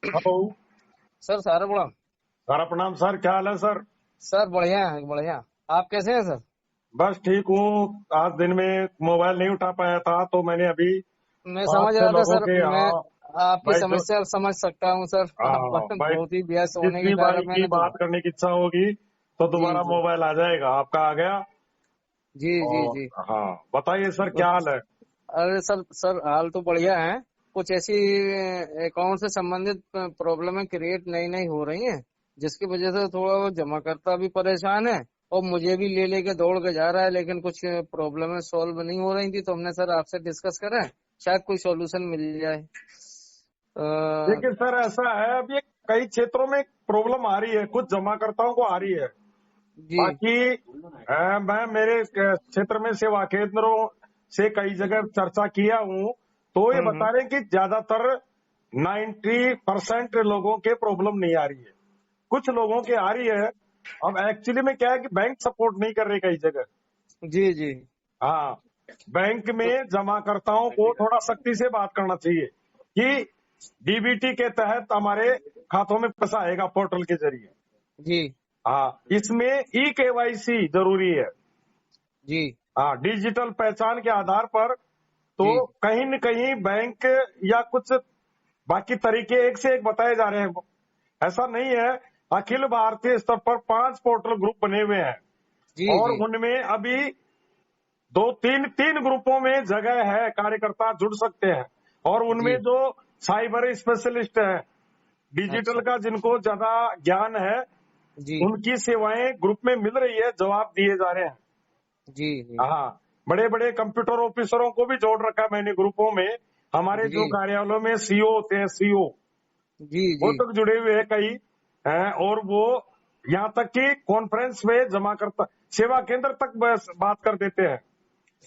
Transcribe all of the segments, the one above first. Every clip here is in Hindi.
हेलो। सर सारा बड़ा। सारा प्रणाम सर, क्या हाल है सर? सर बढ़िया है बढ़िया। आप कैसे हैं सर? बस ठीक हूँ। आज दिन में मोबाइल नहीं उठा पाया था तो मैंने अभी मैं बहुत समझ से रहा था लोगों सर। के मैं यहाँ आपकी भाई जो समस्या समझ सकता हूँ सर। आप भाई बहुत ही व्यस्त होने के जितनी भाई कारण की मैंने बात करने की इच्छा होगी तो जी दोबारा जी मोबाइल आ जाएगा। आपका आ गया। जी जी और जी। हाँ, बताइए सर, तो क्या हाल है? अरे सर सर हाल तो बढ़िया है। कुछ ऐसी अकाउंट से संबंधित प्रॉब्लमें क्रिएट नई नई हो रही हैं, जिसकी वजह से थोड़ा वो जमाकर्ता भी परेशान है और मुझे भी ले लेके दौड़ के जा रहा है, लेकिन कुछ प्रॉब्लमें सॉल्व नहीं हो रही थी, तो हमने सर आपसे डिस्कस करा है, शायद कोई सॉल्यूशन मिल जाए। देखिए सर, ऐसा है, अब ये कई क्षेत्रों में प्रॉब्लम आ रही है, कुछ जमाकर्ताओं को आ रही है। जी। बाकी मैं मेरे क्षेत्र में सेवा केंद्रों से कई जगह चर्चा किया हूँ, तो ये हम्म। बता रहे हैं कि ज्यादातर 90% लोगों के प्रॉब्लम नहीं आ रही है, कुछ लोगों के आ रही है। अब एक्चुअली में क्या है कि बैंक सपोर्ट नहीं कर रही कई जगह। जी जी। हाँ, बैंक में तो जमाकर्ताओं को थोड़ा सख्ती से बात करना चाहिए कि डीबीटी के तहत हमारे खातों में पैसा आएगा पोर्टल के जरिए। जी हाँ, इसमें ई केवाईसी जरूरी है। जी हाँ, डिजिटल पहचान के आधार पर तो जी। कहीं न कहीं बैंक या कुछ बाकी तरीके एक से एक बताए जा रहे हैं। ऐसा नहीं है। अखिल भारतीय स्तर पर 5 पोर्टल ग्रुप बने हुए हैं जी और जी। उनमें अभी दो तीन तीन ग्रुपों में जगह है, कार्यकर्ता जुड़ सकते हैं। और उनमें जी। जो साइबर स्पेशलिस्ट है, डिजिटल अच्छा। का जिनको ज्यादा ज्ञान है, जी उनकी सेवाएं ग्रुप में मिल रही है, जवाब दिए जा रहे हैं। जी जी हाँ, बड़े बड़े कंप्यूटर ऑफिसरों को भी जोड़ रखा है मैंने ग्रुपों में। हमारे जी जो कार्यालयों में सीओ होते हैं, सीओ जी वो जी। तक जुड़े हुए हैं कई हैं। और वो यहाँ तक कि कॉन्फ्रेंस में जमा करता, सेवा केंद्र तक बस बात कर देते हैं।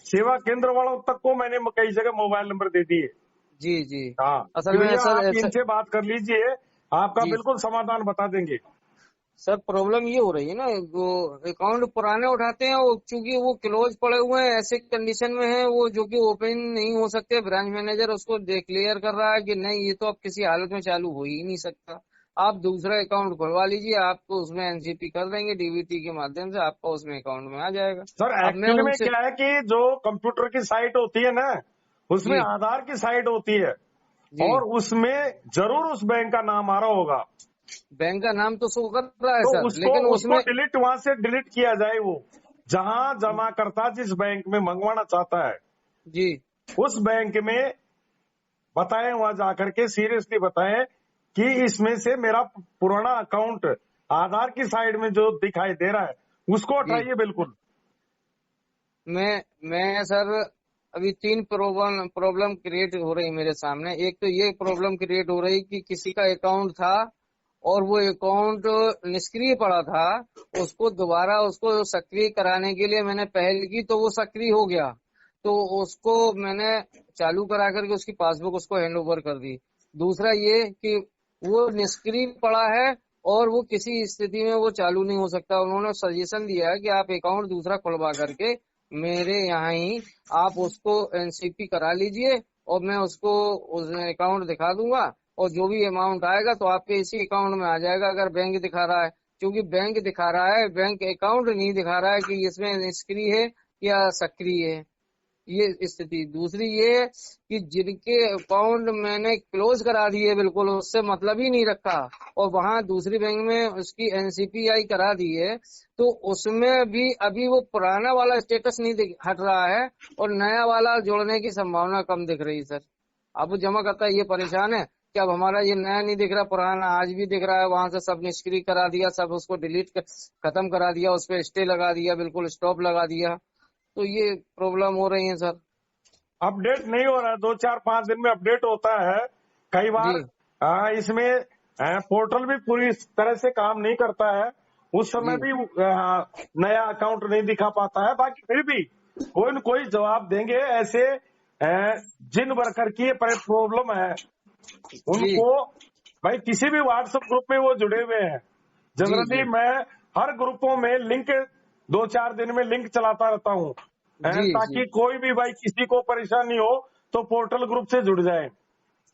सेवा केंद्र वालों तक को मैंने कई जगह मोबाइल नंबर दे दिए। जी जी। हाँ, कि असल में भैया सर आप ऐसे। इनसे बात कर लीजिए, आपका जी बिल्कुल समाधान बता देंगे। सर, प्रॉब्लम ये हो रही है ना, वो अकाउंट पुराने उठाते हैं, वो चूंकि वो क्लोज पड़े हुए हैं, ऐसे कंडीशन में है वो, जो कि ओपन नहीं हो सकते। ब्रांच मैनेजर उसको क्लियर कर रहा है कि नहीं, ये तो अब किसी हालत में चालू हो ही नहीं सकता। आप दूसरा अकाउंट खुलवा लीजिए, आपको उसमें एनसीपी कर देंगे डीबीटी के माध्यम से, आपका उसमें अकाउंट में आ जाएगा। सर अब मैं एक्चुअली में उनसे क्या है कि जो कंप्यूटर की साइट होती है ना, उसमें जी आधार की साइट होती है जी। और उसमें जरूर उस बैंक का नाम आ रहा होगा। बैंक का नाम तो शो कर रहा है तो सर, उसको लेकिन उसको उसमें डिलीट, वहां से डिलीट किया जाए। वो जहां जमा करता जिस बैंक में मंगवाना चाहता है, जी उस बैंक में बताएं, वहां जाकर के सीरियसली बताएं कि इसमें से मेरा पुराना अकाउंट आधार की साइड में जो दिखाई दे रहा है उसको जी। हटाइए बिल्कुल। मैं सर, अभी तीन प्रॉब्लम प्रॉब्लम क्रिएट हो रही मेरे सामने। एक तो ये प्रॉब्लम क्रिएट हो रही कि किसी का अकाउंट था और वो अकाउंट निष्क्रिय पड़ा था, उसको दोबारा उसको सक्रिय कराने के लिए मैंने पहल की, तो वो सक्रिय हो गया, तो उसको मैंने चालू करा करके उसकी पासबुक उसको हैंड ओवर कर दी। दूसरा ये कि वो निष्क्रिय पड़ा है और वो किसी स्थिति में वो चालू नहीं हो सकता। उन्होंने सजेशन दिया है कि आप अकाउंट दूसरा खुलवा करके मेरे यहाँ ही आप उसको एनसीपी करा लीजिए, और मैं उसको उस अकाउंट दिखा दूंगा, और जो भी अमाउंट आएगा तो आपके इसी अकाउंट में आ जाएगा, अगर बैंक दिखा रहा है। क्योंकि बैंक दिखा रहा है, बैंक अकाउंट नहीं दिखा रहा है कि इसमें निष्क्रिय है या सक्रिय है। ये स्थिति। दूसरी ये है कि जिनके अकाउंट मैंने क्लोज करा दिए, बिल्कुल उससे मतलब ही नहीं रखा, और वहां दूसरी बैंक में उसकी एनसीपीआई करा दी है, तो उसमें भी अभी वो पुराना वाला स्टेटस नहीं हट रहा है, और नया वाला जोड़ने की संभावना कम दिख रही है सर। अब वो जमा करता है, ये परेशान है कि अब हमारा ये नया नहीं दिख रहा, पुराना आज भी दिख रहा है, वहां से सब निष्क्रिय करा दिया, सब उसको डिलीट खत्म करा दिया, उस पर स्टे लगा दिया, बिल्कुल स्टॉप लगा दिया। तो ये प्रॉब्लम हो रही है सर। अपडेट नहीं हो रहा है, 2 4 5 दिन में अपडेट होता है कई जी बार। इसमें पोर्टल भी पूरी तरह से काम नहीं करता है, उस समय जी भी नया अकाउंट नहीं दिखा पाता है। बाकी फिर भी कोई न कोई जवाब देंगे। ऐसे जिन वर्कर की ये प्रॉब्लम है जी उनको, भाई किसी भी व्हाट्सएप ग्रुप में वो जुड़े हुए हैं। जी जनरली जी मैं हर ग्रुपों में लिंक 2 4 दिन में लिंक चलाता रहता हूँ, जी जी ताकि कोई भी भाई किसी को परेशानी हो तो पोर्टल ग्रुप से जुड़ जाए।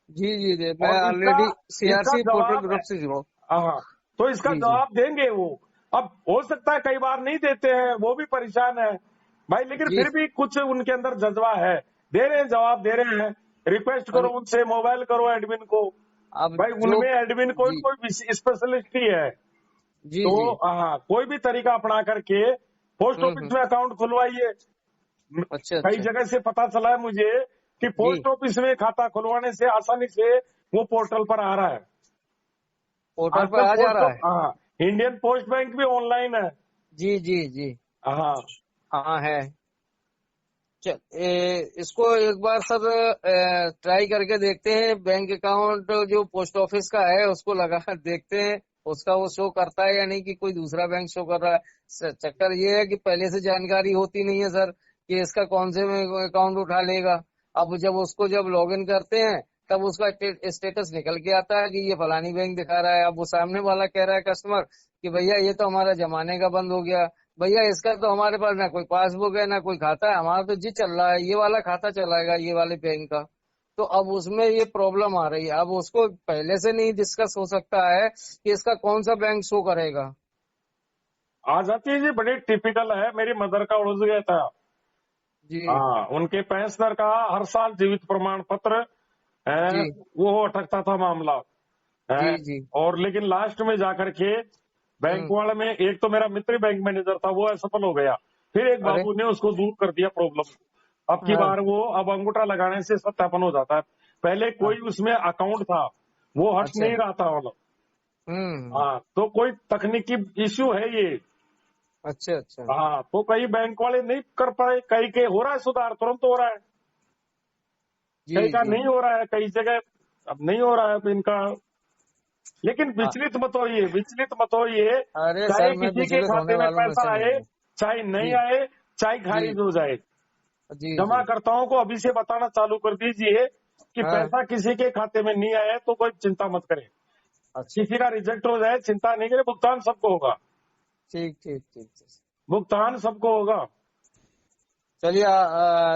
जी जी, मैं और इसका ऑलरेडी इसका सीआरसी पोर्टल जवाब, ग्रुप से जुड़ा हूँ। हाँ, तो इसका जी जी जवाब देंगे वो। अब हो सकता है कई बार नहीं देते हैं, वो भी परेशान है भाई, लेकिन जी। फिर भी कुछ उनके अंदर जज्बा है, दे रहे हैं, जवाब दे रहे हैं। रिक्वेस्ट करो अब उनसे, मोबाइल करो एडमिन को। अब भाई जो उनमें एडमिन कोई जी कोई स्पेशलिस्ट ही है। जी तो जी। हाँ, कोई भी तरीका अपना करके पोस्ट ऑफिस हम्म। में अकाउंट खुलवाइए। अच्छा कई अच्छा। जगह से पता चला है मुझे कि जी, पोस्ट ऑफिस में खाता खुलवाने से आसानी से वो पोर्टल पर आ रहा है। पोर्टल पर आजकल आ जा रहा है। हाँ, इंडियन पोस्ट बैंक भी ऑनलाइन है। जी जी जी। हाँ, हाँ है। इसको एक बार सर ट्राई करके देखते हैं। बैंक अकाउंट जो पोस्ट ऑफिस का है उसको लगा देखते हैं, उसका वो शो करता है या नहीं, कि कोई दूसरा बैंक शो कर रहा है। चक्कर ये है कि पहले से जानकारी होती नहीं है सर कि इसका कौन से अकाउंट उठा लेगा। अब जब लॉगिन करते हैं तब उसका स्टेटस निकल के आता है कि ये फलानी बैंक दिखा रहा है। अब वो सामने वाला कह रहा है कस्टमर कि भैया ये तो हमारा जमाने का बंद हो गया, भैया इसका तो हमारे पास ना कोई पासबुक है ना कोई खाता है, हमारा तो जी चल रहा है, ये वाला खाता चलाएगा ये वाले बैंक का। तो अब उसमें ये प्रॉब्लम आ रही है। अब उसको पहले से नहीं डिस्कस हो सकता है कि इसका कौन सा बैंक शो करेगा। आ जाती है जी, बड़ी टिपिकल है। मेरी मदर का उड़स गया था। जी हाँ, उनके पेंशनर का हर साल जीवित प्रमाण पत्र है, जी वो अटकता था मामला है। जी जी। और लेकिन लास्ट में जाकर के बैंक हम्म। वाले में, एक तो मेरा मित्र बैंक मैनेजर था, वो असफल हो गया। फिर एक अरे। बाबू ने उसको दूर कर दिया प्रॉब्लम। अब की हाँ बार वो, अब अंगूठा लगाने से सत्यापन हो जाता है। पहले हाँ। कोई उसमें अकाउंट था, वो हट अच्छा। नहीं रहा था मतलब। हम्म। हाँ, तो कोई तकनीकी इश्यू है ये। अच्छा अच्छा। हाँ, तो कई बैंक वाले नहीं कर पाए, कई के हो रहा है सुधार, तुरंत हो रहा है, जी कई का जी। नहीं हो रहा है, कई जगह अब नहीं हो रहा है तो इनका। लेकिन हाँ, विचलित मत होइए, विचलित मत होइए। अरे चाहे सर मैं किसी के विचलित होने खाते में वालों में पैसा से नहीं आए, हूँ। चाहे नहीं जी आए, चाहे जी खारिज हो जाए, जी जी। जमाकर्ताओं को अभी से बताना चालू कर दीजिए कि हाँ। पैसा किसी के खाते में नहीं आया तो कोई चिंता मत करे। अच्छा। किसी का रिजेक्ट हो जाए, चिंता नहीं करे, भुगतान सबको होगा, ठीक ठीक ठीक ठीक। भुगतान सबको होगा। चलिए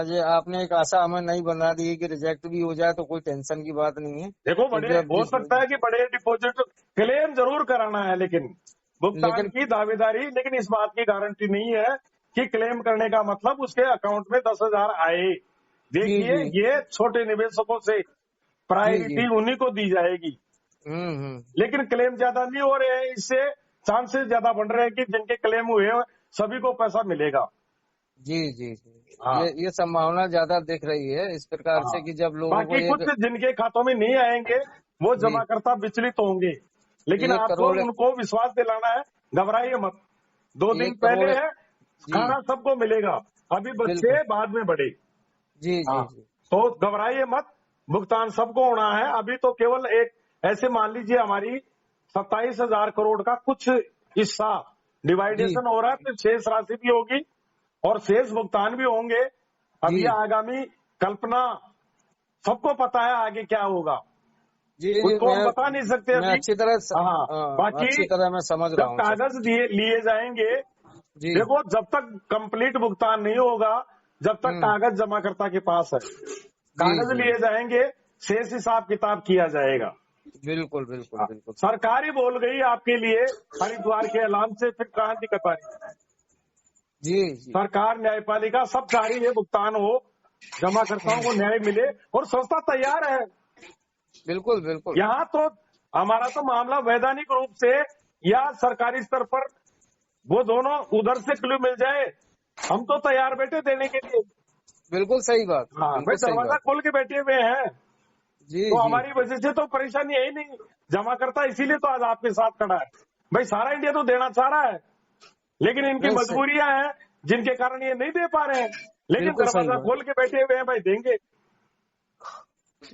ये आपने एक आशा हमें नहीं बना दी है कि रिजेक्ट भी हो जाए तो कोई टेंशन की बात नहीं है, देखो, बड़े क्योंकि अब हो जिस सकता है कि बड़े डिपॉजिट क्लेम जरूर कराना है, लेकिन भुगतान लेकिन की दावेदारी, लेकिन इस बात की गारंटी नहीं है कि क्लेम करने का मतलब उसके अकाउंट में 10,000 आए। जी देखिए, जी ये छोटे निवेशकों से जी जी। प्रायोरिटी उन्हीं को दी जाएगी। हम्म। लेकिन क्लेम ज्यादा नहीं हो रहे हैं, इससे चांसेस ज्यादा बढ़ रहे हैं कि जिनके क्लेम हुए हैं सभी को पैसा मिलेगा। जी जी जी। हाँ ये संभावना ज्यादा दिख रही है इस प्रकार हाँ, से कि जब लोगों को बाकी कुछ जिनके खातों में नहीं आएंगे वो जी जमाकर्ता विचलित होंगे, लेकिन एक आपको करोड़ उनको विश्वास दिलाना है, घबराइए मत। 2 दिन एक पहले करोड़ है, जी खाना सबको मिलेगा, अभी बिल्कुल। बच्चे बाद में बड़े। जी जी हाँ, जी तो घबराइए मत, भुगतान सबको होना है। अभी तो केवल एक, ऐसे मान लीजिए हमारी 27,000 करोड़ का कुछ हिस्सा जी डिवाइडेशन हो रहा है, फिर शेष राशि भी होगी और शेष भुगतान भी होंगे। अब जी ये आगामी कल्पना, सबको पता है आगे क्या होगा, जी जी। उसको हम बता नहीं सकते मैं अभी। अच्छी तरह हाँ, बाकी अच्छी तरह मैं समझ रहा जब हूँ सर। कागज दिए लिए जाएंगे, जी। देखो जब तक कंप्लीट भुगतान नहीं होगा, जब तक हम्म। कागज जमाकर्ता के पास है, जी कागज जी लिए जाएंगे, शेष हिसाब किताब किया जाएगा। बिल्कुल बिल्कुल हाँ, बिल्कुल। सरकार ही बोल गई आपके लिए हरिद्वार के ऐलान से, फिर कहाँ दिक्कत आई। जी जी सरकार, न्यायपालिका सब चाह रही है भुगतान हो, जमाकर्ताओं को न्याय मिले, और संस्था तैयार है। बिल्कुल बिल्कुल। यहाँ तो हमारा तो मामला वैधानिक रूप से या सरकारी स्तर पर, वो दोनों उधर से क्लू मिल जाए, हम तो तैयार बैठे देने के लिए। बिल्कुल सही बात। हाँ भाई, बिल्कुल सही दरवाजा बात है। खोल के बैठे हुए हैं, जी तो जी हमारी वजह से तो परेशानी है ही नहीं। जमा करता, इसीलिए तो आज आपके साथ खड़ा है। भाई सारा इंडिया तो देना चाह रहा है, लेकिन इनकी नहीं सही। मजबूरियां हैं जिनके कारण ये नहीं दे पा रहे हैं, लेकिन बिल्कुल सही दरवाजा बात। खोल के बैठे हुए हैं, भाई देंगे।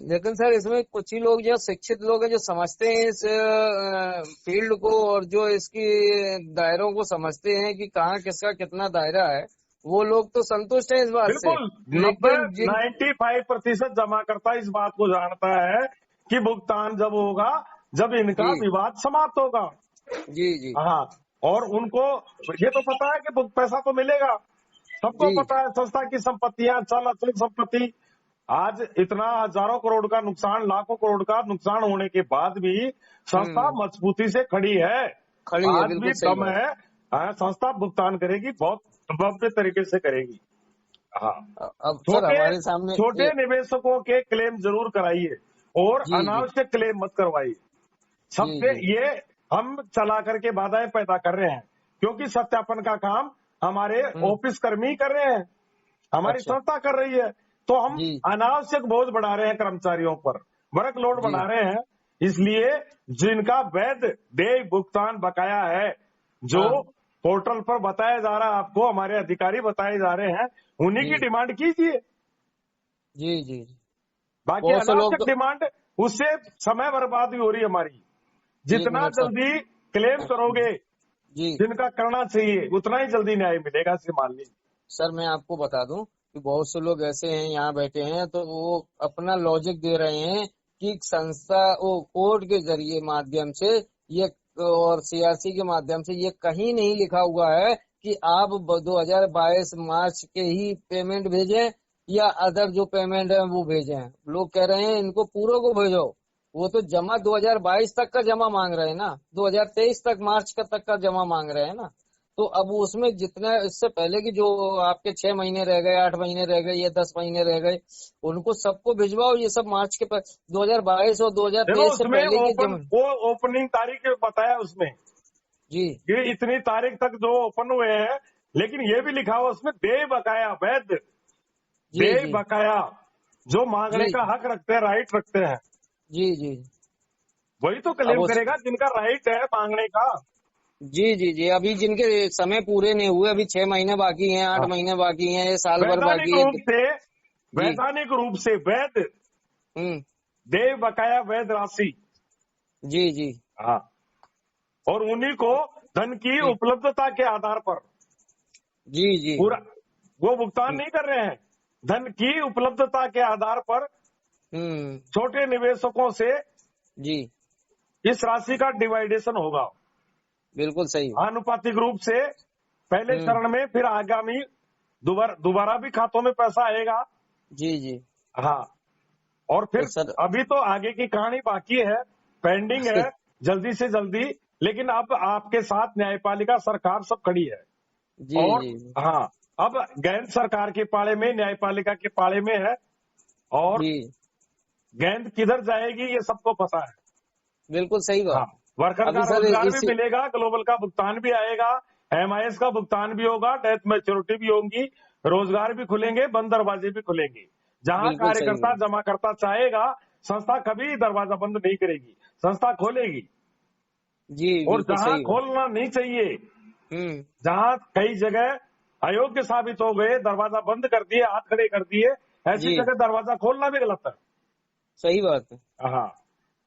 लेकिन सर इसमें कुछ ही लोग जो शिक्षित लोग हैं जो समझते हैं इस फील्ड को और जो इसकी दायरों को समझते हैं कि कहाँ किसका कितना दायरा है, वो लोग तो संतुष्ट हैं इस बात से। बिल्कुल, नब्बे लेकिन जिन 95% जमा करता इस बात को जानता है कि भुगतान जब होगा जब इनका जी विवाद समाप्त होगा। जी जी हाँ, और उनको ये तो पता है कि पैसा तो मिलेगा, सबको जी पता है संस्था की संपत्तियां, चल अचल संपत्ति आज इतना हजारों करोड़ का नुकसान, लाखों करोड़ का नुकसान होने के बाद भी संस्था मजबूती से खड़ी है। खड़ी है, आज बिल्कुल भी सही दम बात। है। संस्था भुगतान करेगी, बहुत भव्य तरीके से करेगी। हाँ, अब सर छोटे हमारे सामने छोटे निवेशकों के क्लेम जरूर कराइए और जी जी अनावश्यक क्लेम मत करवाइए। जी सबसे जी। ये हम चला करके बाधाएं पैदा कर रहे हैं, क्योंकि सत्यापन का काम हमारे हम्म। ऑफिस कर्मी कर रहे हैं, हमारी अच्छा। संस्था कर रही है। तो हम जी अनावश्यक बोझ बढ़ा रहे हैं कर्मचारियों पर, वर्कलोड जी बढ़ा रहे हैं। इसलिए जिनका वैध देय भुगतान बकाया है, जो हाँ पोर्टल पर बताया जा रहा है, आपको हमारे अधिकारी बताए जा रहे हैं, उन्हीं जी की डिमांड कीजिए। जी जी। बाकी बहुत से लोग अनावश्यक तो डिमांड, उससे समय बर्बादी हो रही है हमारी। एक जितना मिनट सर। जल्दी क्लेम करोगे, जी जिनका करना चाहिए, उतना ही जल्दी न्याय मिलेगा, इसे मान लीजिए। सर, मैं आपको बता दूं कि बहुत से लोग ऐसे हैं यहाँ बैठे हैं, तो वो अपना लॉजिक दे रहे हैं कि संस्था वो कोर्ट के जरिए माध्यम से ये और सीआरसी के माध्यम से ये कहीं नहीं लिखा हुआ है कि आप 2022 मार्च के ही पेमेंट भेजें या अदर जो पेमेंट है वो भेजें। लोग कह रहे हैं इनको पूरे को भेजो। वो तो जमा 2022 तक का जमा मांग रहे हैं ना, 2023 तक मार्च का तक का जमा मांग रहे हैं ना। तो अब उसमें जितना इससे पहले की जो आपके 6 महीने रह गए, 8 महीने रह गए या 10 महीने रह गए, उनको सबको भिजवाओ। ये सब मार्च के 2022 और देखो 2023 से उसमें पहले की ओपन, जमा। वो ओपनिंग तारीख बताया उसमें जी कि इतनी तारीख तक जो ओपन हुए हैं, लेकिन ये भी लिखा हुआ उसमें देय बकाया, वैध जी देय जी बकाया, जो मांगने जी का हक रखते हैं, राइट रखते हैं, जी जी। वही तो अब क्लेम उस करेगा जिनका राइट है मांगने का। जी जी जी, अभी जिनके समय पूरे नहीं हुए, अभी 6 महीने बाकी हैं, 8 हाँ, महीने बाकी हैं, ये साल भर वैधानिक बाकी है। रूप से, जी। वैधानिक रूप से वैध हम्म। देय बकाया, वैध राशि। जी जी हाँ, और उन्हीं को धन की जी उपलब्धता के आधार पर जी जी। पूरा, वो भुगतान नहीं कर रहे हैं, धन की उपलब्धता के आधार पर हम्म। छोटे निवेशकों से जी इस राशि का डिवाइडेशन होगा बिल्कुल सही। आनुपातिक रूप से। पहले हम्म। चरण में, फिर आगामी दोबारा भी खातों में पैसा आएगा। जी जी। हाँ, और तो फिर सर अभी तो आगे की कहानी बाकी है, पेंडिंग है, जल्दी से जल्दी। लेकिन अब आपके साथ न्यायपालिका सरकार सब खड़ी है। जी और जी हाँ, अब गेंद सरकार के पाले में, न्यायपालिका के पाले में है, और जी गेंद किधर जाएगी ये सबको पता है। बिल्कुल सही हाँ, बात। वर्कर का अभी सर रोजगार भी इसी मिलेगा, ग्लोबल का भुगतान भी आएगा, एमआईएस का भुगतान भी होगा, डेथ मैच्योरिटी भी होंगी, रोजगार भी खुलेंगे, बंद दरवाजे भी खुलेंगे। जहां बिल्कुल सही कार्यकर्ता बात। जमाकर्ता चाहेगा, संस्था कभी दरवाजा बंद नहीं करेगी, संस्था खोलेगी। जी और बिल्कुल जहां सही बात। खोलना नहीं चाहिए, हम्म। जहां कई जगह अयोग्य साबित हो गए, दरवाजा बंद कर दिए, हाथ खड़े कर दिए, ऐसी जी जगह दरवाजा खोलना भी गलत है। सही बात है। हाँ,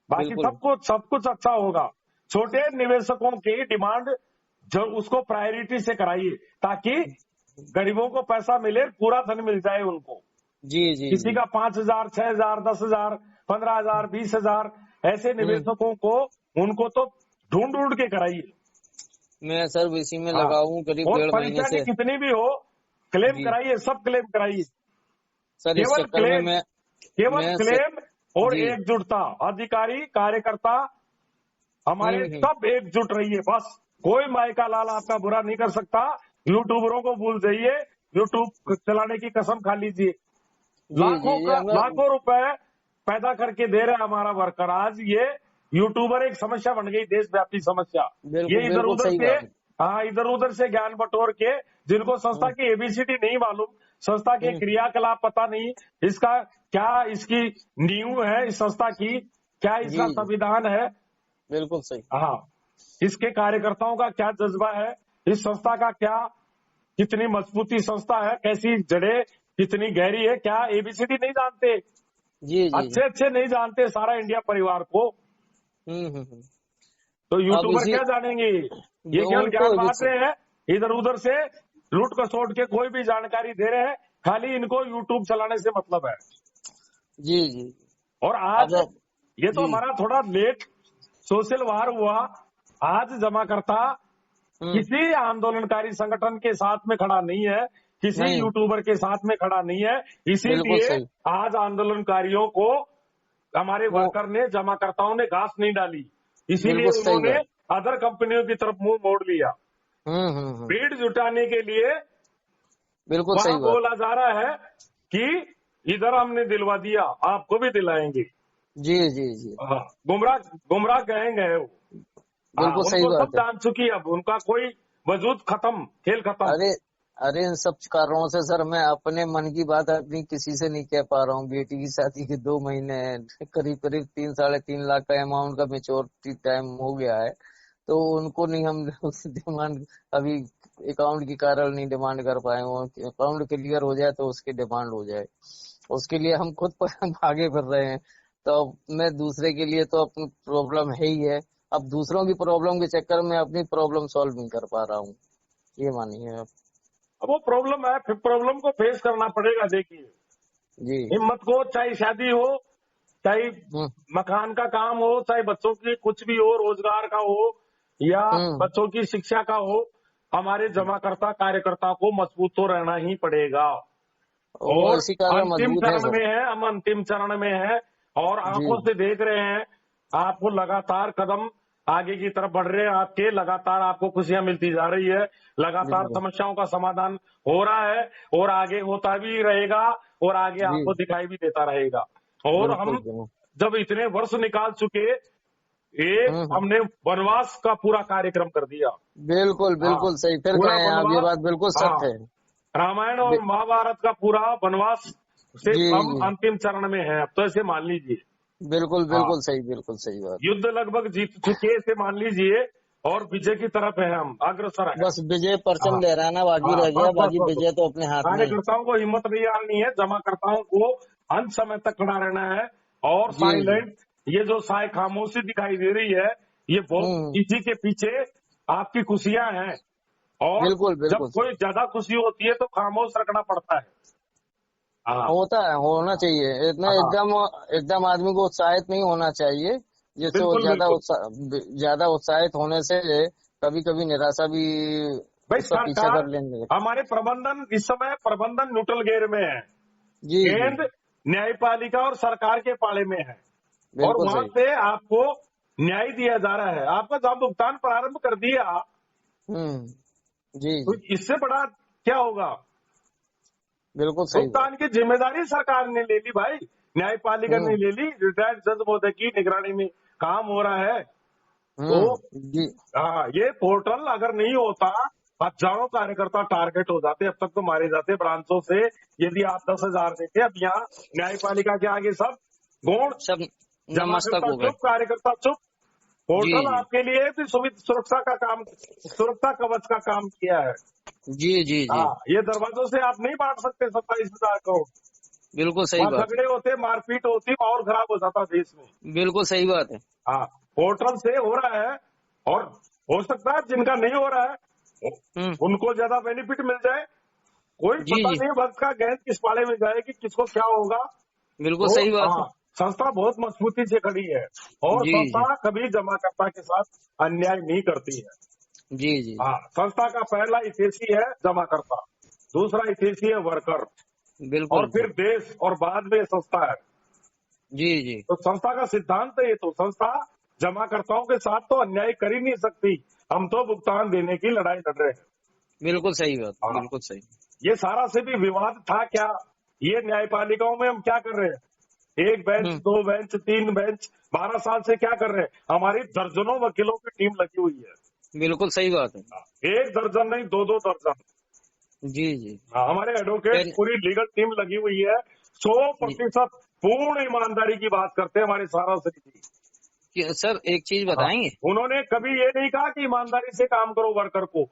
बाकी बिल्कुल। सब कुछ अच्छा होगा। छोटे निवेशकों की डिमांड जो, उसको प्रायोरिटी से कराइए, ताकि गरीबों को पैसा मिले, पूरा धन मिल जाए उनको। जी जी किसी जी। का 5,000, 6,000, 10,000, 15,000, 20,000, ऐसे हम्म। निवेशकों को, उनको तो ढूंढ ढूंढ के कराइए। मैं सर इसी में हाँ, लगा हूँ करीब और 1.5 महीने परेशानी से। कितनी भी हो, क्लेम जी कराइए, सब क्लेम कराइए। सर, इस केवल चक्कर में क्लेम, केवल मैं से, क्लेम और जी। एकजुटता, अधिकारी कार्यकर्ता हमारे हम्म। सब एकजुट रहिए बस। कोई मायका लाल आपका बुरा नहीं कर सकता। यूट्यूबरों को भूल जाइए, यूट्यूब चलाने की कसम खा लीजिए। जी जी लाखों जी। का, लाखों रुपए पैदा करके दे रहा है हमारा वर्कर। आज ये यूट्यूबर एक समस्या बन गई, देशव्यापी समस्या। बिल्कुल ये इधर बिल्कुल उधर सही से, बात है। हाँ, इधर उधर से ज्ञान बटोर के, जिनको संस्था हम्म की एबीसीडी नहीं मालूम, संस्था के हम्म। क्रियाकलाप पता नहीं, इसका क्या, इसकी नींव है इस संस्था की, क्या जी इसका जी संविधान है, बिल्कुल सही। हाँ, इसके कार्यकर्ताओं का क्या जज्बा है, इस संस्था का क्या, कितनी मजबूती संस्था है, कैसी जड़ें कितनी गहरी है, क्या एबीसीडी नहीं जानते, जी जी जी। अच्छे अच्छे नहीं जानते सारा इंडिया परिवार को। हम्म। तो अब यूट्यूबर इसी क्या जानेंगे, ये केवल उनको ज्ञान बांट रहे हैं, इधर उधर से लूट खसोट के कोई भी जानकारी दे रहे हैं, खाली इनको यूट्यूब चलाने से मतलब है। जी जी। और आज अब ये तो जी। हमारा थोड़ा लेट सोशल वार हुआ। आज जमाकर्ता हम्म। किसी आंदोलनकारी संगठन के साथ में खड़ा नहीं है, किसी नहीं, यूट्यूबर के साथ में खड़ा नहीं है। बिल्कुल इसीलिए सही। आज आंदोलनकारियों को हमारे वो वर्कर ने, जमाकर्ताओं ने घास नहीं डाली, इसीलिए बिल्कुल सही उन्होंने बात। अदर कंपनियों की तरफ मुंह मोड़ लिया। हम्म। भीड़ जुटाने के लिए बिल्कुल वहां सही बात। बोला जा रहा है कि इधर हमने दिलवा दिया, आपको भी दिलाएंगे। जी जी जी। हाँ, गुमराह गुमराह कहेंगे वो। हाँ, बिल्कुल सही उनको सब बात है। जान चुकी है, अब उनका कोई वजूद खत्म, खेल खत्म। अरे अरे, इन सब कारणों से सर मैं अपने मन की बात अपनी किसी से नहीं कह पा रहा हूँ। बेटी की शादी के 2 महीने हैं, करीब करीब 3-3.5 लाख का अमाउंट का मेच्योरिटी टाइम हो गया है। तो उनको नहीं हम डिमांड अभी अकाउंट के कारण नहीं डिमांड कर पाए। वो अकाउंट क्लियर हो जाए तो उसकी डिमांड हो जाए, उसके लिए हम खुद पर हम आगे बढ़ रहे हैं। तो अब मैं दूसरे के लिए तो अपनी प्रॉब्लम है ही है, अब दूसरों की प्रॉब्लम के चक्कर में अपनी प्रॉब्लम सॉल्व नहीं कर पा रहा हूँ, ये मानिए आप। अब वो प्रॉब्लम है, फिर प्रॉब्लम को फेस करना पड़ेगा। देखिए, जी। हिम्मत को, चाहे शादी हो, चाहे हम्म मकान का काम हो, चाहे बच्चों की कुछ भी हो, रोजगार का हो या हम्म। बच्चों की शिक्षा का हो, हमारे जमाकर्ता कार्यकर्ता को मजबूत तो रहना ही पड़ेगा। वो और इसी कारण अंतिम मजबूत है चरण सर। में है, हम अंतिम चरण में है और जी आंखों से देख रहे हैं। आपको लगातार कदम आगे की तरफ बढ़ रहे हैं, आपके लगातार आपको खुशियां मिलती जा रही है, लगातार बिल्कुल। समस्याओं का समाधान हो रहा है और आगे होता भी रहेगा और आगे जी आपको दिखाई भी देता रहेगा। और बिल्कुल हम बिल्कुल। जब इतने वर्ष निकाल चुके, एक हम्म। हमने वनवास का पूरा कार्यक्रम कर दिया। बिल्कुल हाँ, बिल्कुल सही, फिर पूरा कहें आप, ये वनवास। बात बिल्कुल हाँ, सत्य है। रामायण और बि- महाभारत का पूरा वनवास से जी हम जी। अंतिम चरण में हैं, अब तो ऐसे मान लीजिए। बिल्कुल हाँ, बिल्कुल सही बात। युद्ध लगभग जीत चुके ऐसे मान लीजिए और विजय की तरफ है, हम अग्रसर है। बस विजय परचम हाँ लहराना बाकी हाँ, रह बस गया, बस बाकी बस बस। विजय तो अपने हाथ में है। कार्यकर्ताओं को हिम्मत नहीं हारनी है, जमाकर्ताओं को अंत समय तक खड़ा रहना है। और जी जी। साइलेंट, ये जो साय खामोशी दिखाई दे रही है, ये बहुत हम्म। इसी के पीछे आपकी खुशियां हैं। और बिल्कुल जब बिल्कुल सही। कोई ज्यादा खुशी होती है तो खामोश रखना पड़ता है। हाँ होता है, होना चाहिए इतना, हाँ, एकदम एकदम आदमी को उत्साहित नहीं होना चाहिए, जिससे वो बिल्कुल बिल्कुल। ज्यादा उत्साहित होने से कभी कभी निराशा भी भाई उसका पीछा सरकार, कर लेंगे। हमारे प्रबंधन इस समय प्रबंधन न्यूट्रल गेयर में है। जी जी। केंद्र, न्यायपालिका और सरकार के पाले में है और बिल्कुल वहां सही। से आपको न्याय दिया जा रहा है। आपका जब भुगतान प्रारंभ कर दिया हम्म। जी तो जी। इससे बड़ा क्या होगा। बिल्कुल सही बात। भुगतान की जिम्मेदारी सरकार ने ले ली भाई, न्यायपालिका ने हम्म ले ली। रिटायर्ड जज महोदय की निगरानी में काम हो रहा है। तो जी। हाँ, ये पोर्टल अगर नहीं होता, हजारों कार्यकर्ता टारगेट हो जाते, अब तक तो मारे जाते ब्रांचों से। यदि आप 10,000 देते, अब यहाँ न्यायपालिका के आगे सब गौण, सब नमस्तक जमाकर्ता हो गए। चुप, कार्यकर्ता चुप। जी पोर्टल जी आपके लिए भी सुरक्षा का काम, सुरक्षा कवच का काम किया है। जी जी जी। हाँ, ये दरवाजों से आप नहीं बांट सकते 27,000 करोड़। बिल्कुल सही वहाँ बात झगड़े होते, मारपीट होती, माहौल खराब हो जाता देश में। है। बिल्कुल सही बात है। हाँ, पोर्टल से हो रहा है और हो सकता है जिनका नहीं हो रहा है हम्म। उनको ज्यादा बेनिफिट मिल जाए। कोई जी पता जी। नहीं वक्त का गेंद किस पाले में जाएगी, किसको क्या होगा। बिल्कुल तो सही बात है। हाँ, संस्था बहुत मजबूती से खड़ी है और जी जी संस्था कभी जमाकर्ता के साथ अन्याय नहीं करती है। जी जी। हाँ, संस्था का पहला हितैषी है जमाकर्ता, दूसरा हितैषी है वर्कर और बिल्कुल फिर देश और बाद में संस्था है। जी जी। तो संस्था का सिद्धांत है ये। तो संस्था जमाकर्ताओं के साथ तो अन्याय कर ही नहीं सकती। हम तो भुगतान देने की लड़ाई लड़ रहे हैं। बिल्कुल सही बात, हाँ, बिल्कुल सही। ये सारा से भी विवाद था क्या, ये न्यायपालिकाओं में हम क्या कर रहे हैं, एक बेंच, हम्म। 2 बेंच, 3 बेंच, 12 साल से क्या कर रहे हैं। हमारी दर्जनों वकीलों की टीम लगी हुई है। बिल्कुल सही बात है। एक दर्जन नहीं, दो दर्जन। जी जी। हमारे एडवोकेट पहले पूरी लीगल टीम लगी हुई है। सौ जी। प्रतिशत पूर्ण ईमानदारी की बात करते हैं हमारे सारा जी। सर एक चीज हाँ, बताएंगे। उन्होंने कभी ये नहीं कहा कि ईमानदारी से काम करो वर्कर को।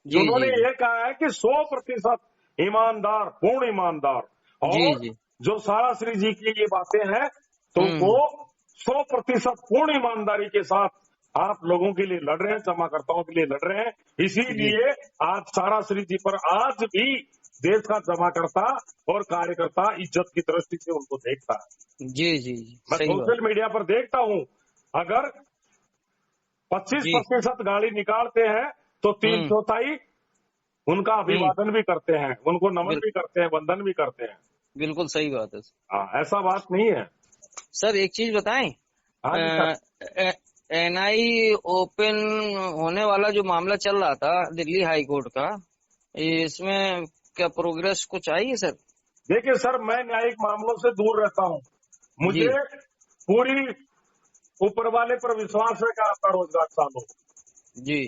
जी उन्होंने जी जी। ये कहा है कि 100% ईमानदार, पूर्ण ईमानदार। जी और जी। जो सारा श्री जी की ये बातें हैं, तो वो हम्म। 100% पूर्ण ईमानदारी के साथ आप लोगों के लिए लड़ रहे हैं, जमाकर्ताओं के लिए लड़ रहे हैं। जी इसीलिए आज सारा श्री जी पर आज भी देश का जमाकर्ता और कार्यकर्ता इज्जत की दृष्टि से उनको देखता है। जी जी। मैं सही बात। सोशल मीडिया पर देखता हूँ, अगर 25 जी। प्रतिशत गाड़ी निकालते हैं तो तीन हम्म। चौथाई उनका अभिवादन भी करते हैं, उनको नमन बिल, भी करते हैं, वंदन भी करते हैं। बिल्कुल सही बात है हाँ, ऐसा बात नहीं है। सर। एक चीज बताएं, हाँ जी सर। एनआई ओपन होने वाला जो मामला चल रहा था दिल्ली हाई कोर्ट का, इसमें क्या प्रोग्रेस कुछ आई है सर? देखिए सर, मैं न्यायिक मामलों से दूर रहता हूँ। जी मुझे पूरी ऊपर वाले पर विश्वास है कि आपका रोजगार चालू हो। जी।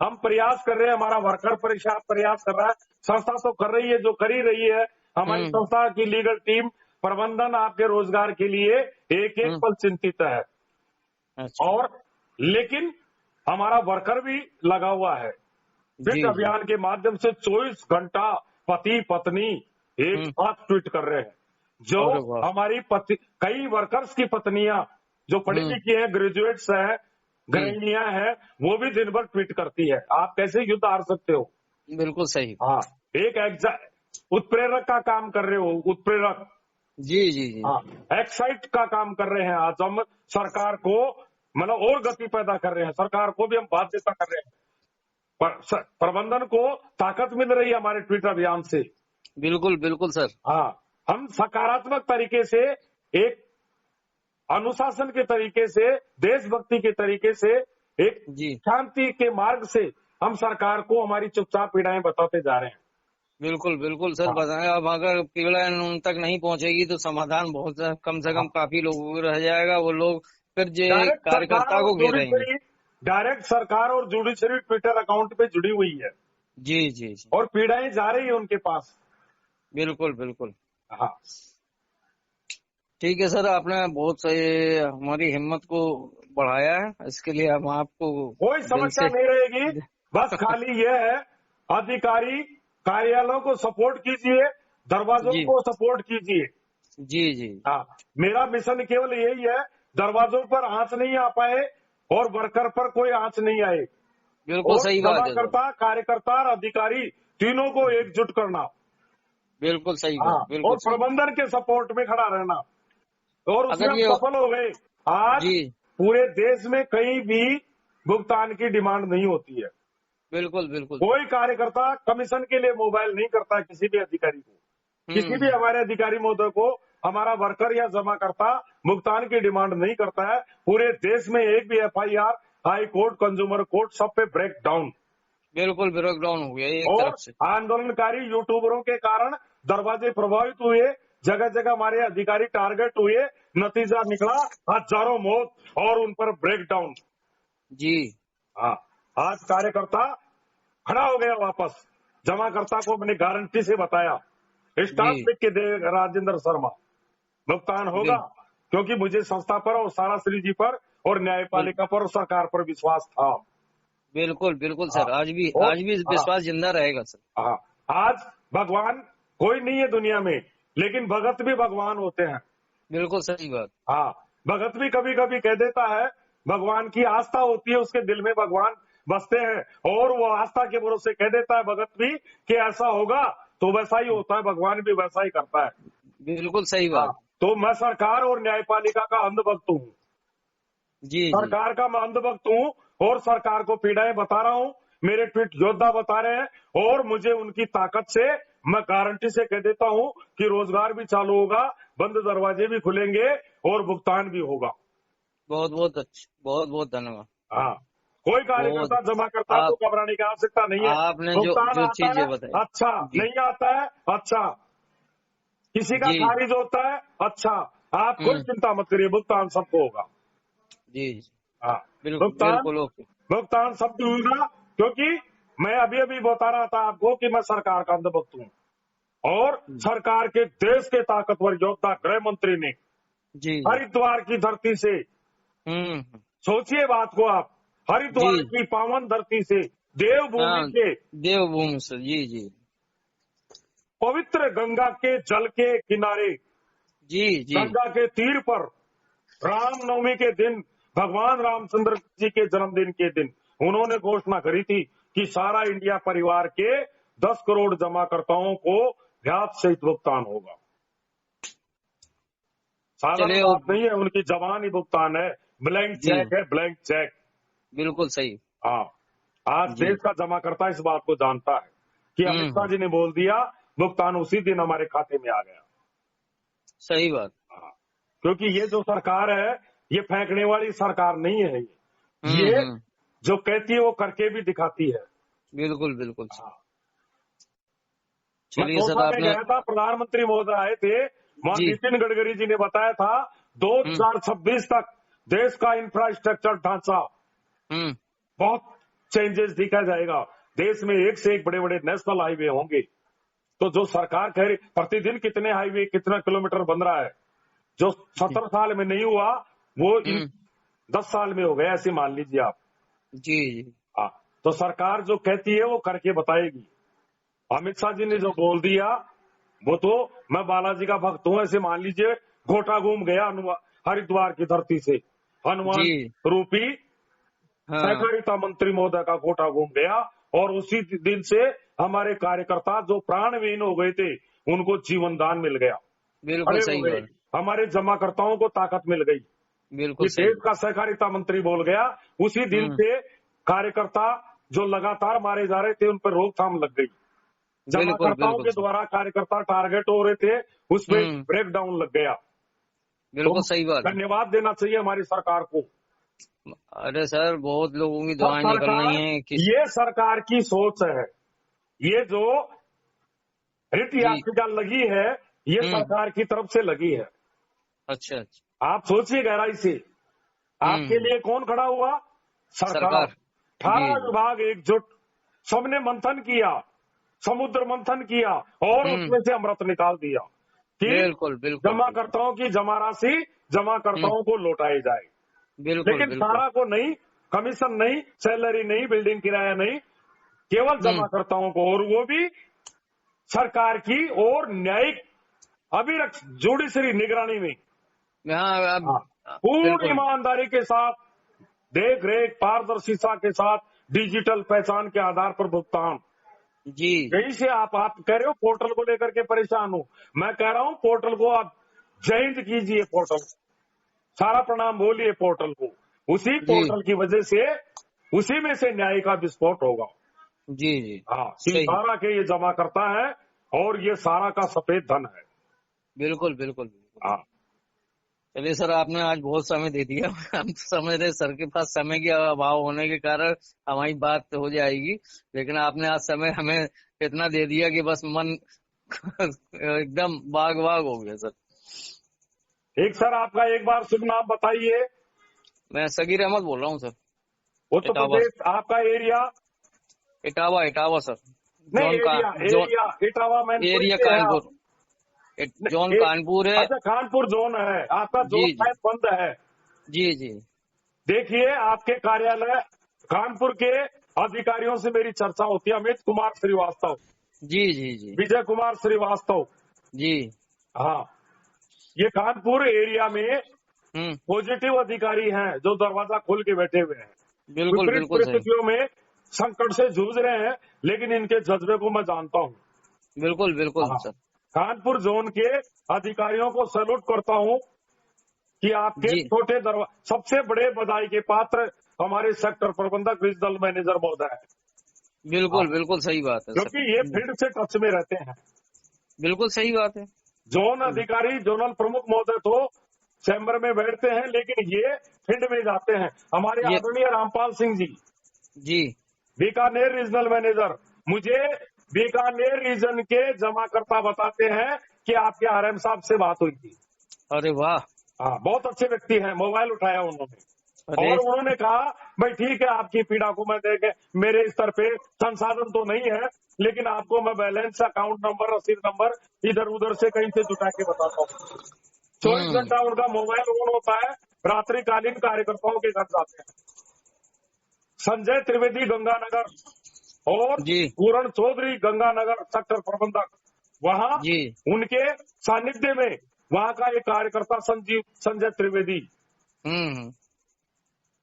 हम प्रयास कर रहे हैं, हमारा वर्कर प्रयास कर रहा है, संस्था तो कर रही है जो कर ही रही है। हमारी हम्म संस्था की लीगल टीम, प्रबंधन आपके रोजगार के लिए एक एक हम्म। पल चिंतित है। अच्छा। और लेकिन हमारा वर्कर भी लगा हुआ है। जी ट्वीट जी। अभियान के माध्यम से 24 घंटा पति पत्नी एक हम्म। साथ ट्वीट कर रहे हैं। जो अरे वाह। हमारी कई वर्कर्स की पत्नियां जो पढ़ी हम्म लिखी हैं, ग्रेजुएट्स हैं, हम्म। गृहिणियां हैं, वो भी दिन भर ट्वीट करती है। आप कैसे युद्ध हार सकते हो? बिल्कुल सही। हाँ, एक उत्प्रेरक का काम कर रहे हो, उत्प्रेरक। जी जी जी। हाँ, एक्साइट का काम कर रहे हैं। आज हम सरकार को मतलब और गति पैदा कर रहे हैं, सरकार को भी हम बाध्यता कर रहे हैं। प्रबंधन को ताकत मिल रही है हमारे ट्वीट अभियान से। बिल्कुल बिल्कुल सर। हाँ, हम सकारात्मक तरीके से, एक अनुशासन के तरीके से, देशभक्ति के तरीके से, एक जी शांति के मार्ग से हम सरकार को हमारी चुपचाप पीड़ाएं बताते जा रहे हैं। बिल्कुल बिल्कुल सर, हाँ, बताएं। अब अगर पीड़ा उन तक नहीं पहुंचेगी तो समाधान बहुत कम से हाँ। कम काफी लोगों को रह जाएगा। वो लोग फिर जो डायरेक्ट सरकार कार्यकर्ता और को घेरेंगे। जुडिशरी डायरेक्ट सरकार और जुडिशरी ट्विटर अकाउंट पे जुड़ी हुई है जी जी जी। और पीड़ाएं जा रही है उनके पास। बिल्कुल बिल्कुल। हाँ, ठीक है सर, आपने बहुत सही हमारी हिम्मत को बढ़ाया है, इसके लिए हम आपको कोई दिल समस्या से नहीं रहेगी। बस खाली यह है, अधिकारी कार्यालयों को सपोर्ट कीजिए, दरवाजों जी को सपोर्ट कीजिए। जी जी। हाँ, मेरा मिशन केवल यही है, दरवाजों पर आंच नहीं आ पाए और वर्कर पर कोई आंच नहीं आए। बिल्कुल और सही बात है सर। जमाकर्ता, कार्यकर्ता और अधिकारी तीनों को एकजुट करना। बिल्कुल सही हाँ, बात, बिल्कुल और सही। प्रबंधन के सपोर्ट में खड़ा रहना। और उसमें अगर हम ये सफल हो गए। आज जी पूरे देश में कहीं भी भुगतान की डिमांड नहीं होती है। बिल्कुल बिल्कुल। कोई कार्यकर्ता कमीशन के लिए मोबाइल नहीं करता है किसी भी अधिकारी को। किसी भी हम्म। हमारे अधिकारी महोदय को हमारा वर्कर या जमाकर्ता भुगतान की डिमांड नहीं करता है। पूरे देश में एक भी FIR, high court, consumer court, सब पे ब्रेक डाउन। बिल्कुल ब्रेकडाउन हो गया एक और तरफ से। आंदोलनकारी यूट्यूबरों के कारण दरवाजे प्रभावित हुए, जगह जगह हमारे अधिकारी टारगेट हुए, नतीजा निकला हजारों मौत और उन पर ब्रेक डाउन। जी हाँ, आज कार्यकर्ता खड़ा हो गया वापस। जमाकर्ता को मैंने गारंटी से बताया, जी। स्टाफ लिख के दे राजेंद्र शर्मा, भुगतान होगा। बिल, क्योंकि मुझे संस्था पर और सारा श्री जी पर और बिल, न्यायपालिका पर और सरकार पर विश्वास था। बिल्कुल बिल्कुल हाँ, सर, और आज भी हाँ, विश्वास जिंदा रहेगा सर। हाँ, आज भगवान कोई नहीं है दुनिया में, लेकिन भगत भी भगवान होते हैं। बिल्कुल सही बात। हाँ, भगत भी कभी कभी कह देता है, भगवान की आस्था होती है, उसके दिल में भगवान बसते हैं और वो आस्था के भरोसे कह देता है भगत भी कि ऐसा होगा, तो वैसा ही होता है, भगवान भी वैसा ही करता है। बिल्कुल सही हाँ, बात। तो मैं सरकार और न्यायपालिका का अंधभक्त हूँ। जी जी। सरकार का मैं अंधभक्त हूँ और सरकार को पीड़ाएं बता रहा हूँ। मेरे ट्वीट योद्धा बता रहे हैं और मुझे उनकी ताकत से मैं गारंटी से कह देता हूँ कि रोजगार भी चालू होगा, बंद दरवाजे भी खुलेंगे और भुगतान भी होगा। बहुत बहुत अच्छा, बहुत बहुत धन्यवाद। हाँ, कोई बहुत। कार्यकर्ता जमा करता तो आप घबराने की आवश्यकता नहीं है। आपने जो भुगतान जो आता चीजें है बताई। अच्छा, जी नहीं आता है अच्छा, किसी का जी। खारिज होता है अच्छा, आप कोई हम्म। चिंता मत करिए, भुगतान सबको होगा। जी जी। हाँ, बिल्कुल भुगतान बिल्कुल। ओके। भुगतान सबको होगा। क्योंकि मैं अभी अभी बता रहा था आपको कि मैं सरकार का अंधभक्त हूँ और सरकार के देश के ताकतवर योद्धा गृह मंत्री ने जी जी। हरिद्वार की धरती से, हम्म। सोचिए बात को आप, जी। हरिद्वार की पावन धरती से, देवभूमि हाँ, के देवभूमि से। जी जी। पवित्र गंगा के जल के किनारे, जी जी। गंगा के तीर पर, रामनवमी के दिन, भगवान रामचंद्र जी के जन्मदिन के दिन उन्होंने घोषणा करी थी कि सारा इंडिया परिवार के 10 करोड़ जमाकर्ताओं को ब्याज सहित भुगतान होगा। साधारण चलिए। बात नहीं है, उनकी जबानी भुगतान है, ब्लैंक जी चेक है, ब्लैंक चेक। बिल्कुल सही। हाँ, आज जी देश का जमाकर्ता इस बात को जानता है। कि अमित शाह जी ने बोल दिया, भुगतान उसी दिन हमारे खाते में आ गया। सही बात। हाँ, क्योंकि ये जो सरकार है ये फेंकने वाली सरकार नहीं है। हम्म ये हम्म जो कहती है वो करके भी दिखाती है। बिल्कुल बिल्कुल। हाँ, मैं चलिए सर दौसा में आपने। गया था, प्रधानमंत्री महोदय आए थे, वहां जी। नितिन गडकरी जी ने बताया था हम्म 2026 तक देश का इंफ्रास्ट्रक्चर ढांचा हम्म बहुत चेंजेस दिखा जाएगा। देश में एक से एक बड़े बड़े नेशनल हाईवे होंगे। तो जो सरकार कह रही प्रतिदिन कितने हाईवे कितना किलोमीटर बन रहा है, जो 70 साल में नहीं हुआ वो इन हम्म 10 साल में हो गया, ऐसे मान लीजिए आप। जी जी। हाँ, तो सरकार जो कहती है वो करके बताएगी। अमित शाह जी ने जो बोल दिया वो तो, मैं बालाजी का भक्त हूं, ऐसे मान लीजिए घोटा घूम गया हरिद्वार की धरती से, हनुमान जी। रूपी हाँ सहकारिता मंत्री महोदय का घोटा घूम गया। और उसी दिन से हमारे कार्यकर्ता जो प्राणविहीन हो गए थे उनको जीवन दान मिल गया, बिल्कुल खड़े हो सही गए। बात। हमारे जमाकर्ताओं को ताकत मिल गई। बिल्कुल ये सही। देश का सहकारिता मंत्री बोल गया, उसी दिन हम्म से कार्यकर्ता जो लगातार मारे जा रहे थे उन पर रोकथाम लग गई। बिल्कुल जमाकर्ताओं बिल्कुल के सर। द्वारा कार्यकर्ता टारगेट हो रहे थे, उसमें हम्म ब्रेक डाउन लग गया। तो बिल्कुल सही बात है। धन्यवाद देना चाहिए हमारी सरकार को। अरे सर बहुत लोगों की और दुआएं निकल रही सरकार, हैं कि। ये सरकार की सोच है, ये जो रिट जी। याचिका लगी है ये हम्म सरकार की तरफ से लगी है। अच्छा अच्छा। आप सोचिए गहराई से, आपके हम्म लिए कौन खड़ा हुआ? सरकार। सरकार। जी 18 जी। विभाग एकजुट, सबने मंथन किया, समुद्र मंथन किया और हम्म उसमें से अमृत निकाल दिया कि बिल्कुल बिल्कुल बिल्कुल। जमाकर्ताओं की जमा राशि हम्म जमाकर्ताओं को लौटाई जाए। बिल्कुल लेकिन बिल्कुल। सारा को नहीं, कमीशन नहीं, सैलरी नहीं, बिल्डिंग किराया नहीं, केवल हम्म जमाकर्ताओं को, और वो भी सरकार की और न्यायिक अभिरक्षा जुडिशरी निगरानी में। हाँ अब। हाँ, पूरी बिल्कुल। ईमानदारी के साथ, देख रेख पारदर्शिता के साथ, डिजिटल पहचान के आधार पर भुगतान। जी। यही से आप कह रहे हो पोर्टल को लेकर के परेशान हो, मैं कह रहा हूं पोर्टल को आप जय हिंद कीजिए, पोर्टल सारा प्रणाम बोलिए पोर्टल को। उसी जी पोर्टल की वजह से उसी में से न्याय का विस्फोट होगा। जी जी। हाँ, कि सही। सारा के ये जमा करता है और ये सारा का सफेद धन है। बिल्कुल बिल्कुल बिल्कुल। हाँ, चलिए सर आपने आज बहुत समय दे दिया। हम समझ रहे सर के पास समय के अभाव होने के कारण हमारी बात तो हो जाएगी, लेकिन आपने आज समय हमें इतना दे दिया कि बस मन एकदम बाग बाग हो गया सर। एक सर आपका एक बार शुभ नाम बताइए। मैं सगीर अहमद बोल रहा हूँ सर। उत्तर इटावा। प्रदेश, आपका एरिया? इटावा इटावा सर। नहीं, जोन का एरिया जोन एरिया इटावा में कोई एरिया से है आप? कानपुर। जोन कानपुर है। अच्छा, कानपुर जोन है आपका, जी जोन जी शायद बंद है। जी जी। देखिए, आपके कार्यालय कानपुर के अधिकारियों से मेरी चर्चा होती है, अमित कुमार श्रीवास्तव, जी जी जी विजय कुमार श्रीवास्तव। जी। हाँ, ये कानपुर एरिया में हम्म पॉजिटिव अधिकारी हैं जो दरवाजा खोल के बैठे हुए हैं। बिल्कुल विपरीत बिल्कुल सही। परिस्थितियों में संकट से जूझ रहे हैं, लेकिन इनके जज्बे को मैं जानता हूँ। बिल्कुल बिल्कुल हाँ, सर। कानपुर जोन के अधिकारियों को सैल्यूट करता हूँ कि आपके जी छोटे सबसे बड़े बधाई के पात्र हमारे सेक्टर प्रबंधक रीजनल मैनेजर महोदय है। हाँ, बिल्कुल बिल्कुल सही बात है क्योंकि ये सर। फील्ड से टच में रहते हैं। बिल्कुल सही बात है। जोन अधिकारी, जोनल प्रमुख महोदय तो चैम्बर में बैठते हैं, लेकिन ये फील्ड में जाते हैं। हमारे ये। आदरणीय रामपाल सिंह जी, जी। बीकानेर रीजनल मैनेजर, मुझे बीकानेर रीजन के जमाकर्ता बताते हैं कि आपके आरएम साहब से बात हुई थी। अरे वाह। हाँ, बहुत अच्छे व्यक्ति हैं, मोबाइल उठाया उन्होंने अरे। और उन्होंने कहा भाई ठीक है, आपकी पीड़ा को मैं देखे, मेरे स्तर पे संसाधन तो नहीं है, लेकिन आपको मैं बैलेंस, अकाउंट नंबर, रसीद नंबर इधर उधर से कहीं से जुटा के बताता हूँ। 24 हम्म घंटा उनका मोबाइल ऑन होता है, रात्रिकालीन कार्यकर्ताओं के घर जाते हैं। संजय त्रिवेदी गंगानगर और जी पूरण चौधरी गंगानगर सेक्टर प्रबंधक, वहां जी। उनके सानिध्य में वहां का एक कार्यकर्ता संजय त्रिवेदी हम्म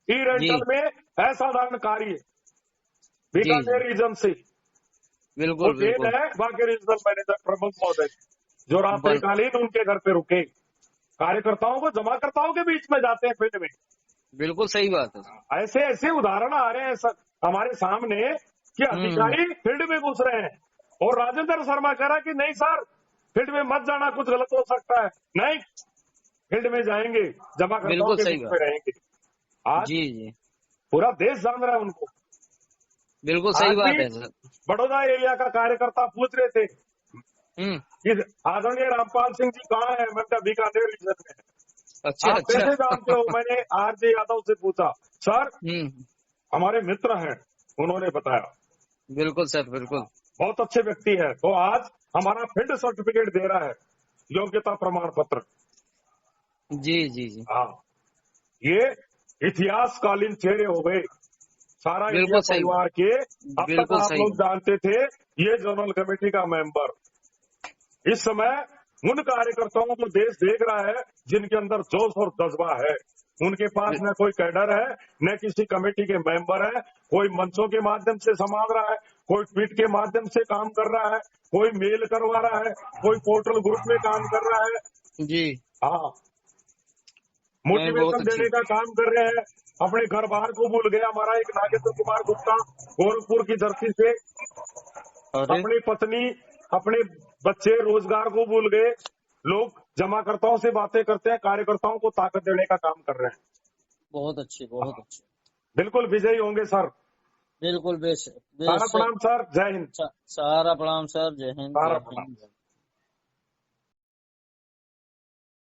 ई जी रेंटल में असाधारण कार्य जी जी। बीकानेर रीजन से, वो बिल्कुल जेल बिल्कुल। है वहां के रीजनल मैनेजर प्रमुख महोदय, जो बन। रात्रिकालीन उनके घर पे रुके, कार्यकर्ताओं को जमाकर्ताओं के बीच में जाते हैं फील्ड में। बिल्कुल सही बात है सर। ऐसे ऐसे उदाहरण आ रहे हैं सर हमारे सामने कि हम्म अधिकारी फील्ड में घुस रहे हैं। और राजेंद्र शर्मा कह रहा कि नहीं सर फील्ड में मत जाना, कुछ गलत हो सकता है। नहीं, फील्ड में जाएंगे, जमाकर्ताओं बिल्कुल के सही बीच बात। में रहेंगे। आज जी जी, पूरा देश जान रहा है उनको। बिल्कुल आज सही भी बात है सर। बड़ौदा एरिया का कार्यकर्ता पूछ रहे थे हम्म। कि आदरणीय रामपाल सिंह जी कहाँ है। मैंने कहा बीकानेर रीजन में है। अच्छा आप अच्छा। कैसे जानते हो? मैंने आरजे यादव से पूछा। सर हम्म। हमारे मित्र हैं, उन्होंने बताया। बिल्कुल सर, बिल्कुल। बहुत अच्छे व्यक्ति है। तो आज हमारा फील्ड सर्टिफिकेट दे रहा है, योग्यता प्रमाण पत्र। जी जी जी, हाँ, ये इतिहासकालीन चेहरे हो गए सारा इंडिया बिल्कुल सही, परिवार के। अब तक बिल्कुल आप सही लोग बात। जानते थे ये जनरल कमेटी का मेंबर। इस समय उन कार्यकर्ताओं को देश देख रहा है जिनके अंदर जोश और जज्बा है। उनके पास न कोई कैडर है, न किसी कमेटी के मेंबर है। कोई मंचों के माध्यम से संभाल रहा है, कोई ट्वीट के माध्यम से काम कर रहा है, कोई मेल करवा रहा है, कोई पोर्टल ग्रुप में काम कर रहा है। जी, हाँ, नहीं बहुत मोटिवेशन अच्छी। देने का काम कर रहे हैं। अपने घर बार को भूल गया हमारा एक नागेंद्र कुमार गुप्ता, गोरखपुर की धरती से। अरे अपनी पत्नी, अपने बच्चे, रोजगार को भूल गए। लोग जमाकर्ताओं से बातें करते हैं, कार्यकर्ताओं को ताकत देने का काम कर रहे हैं। बहुत अच्छी, बहुत हाँ, अच्छी। बिल्कुल विजयी होंगे सर। बिल्कुल बेशक सारा बेशक। प्रणाम सर, जय हिंद। सारा प्रणाम सर, जय हिंद, सारा जय प्रणाम। हिंद।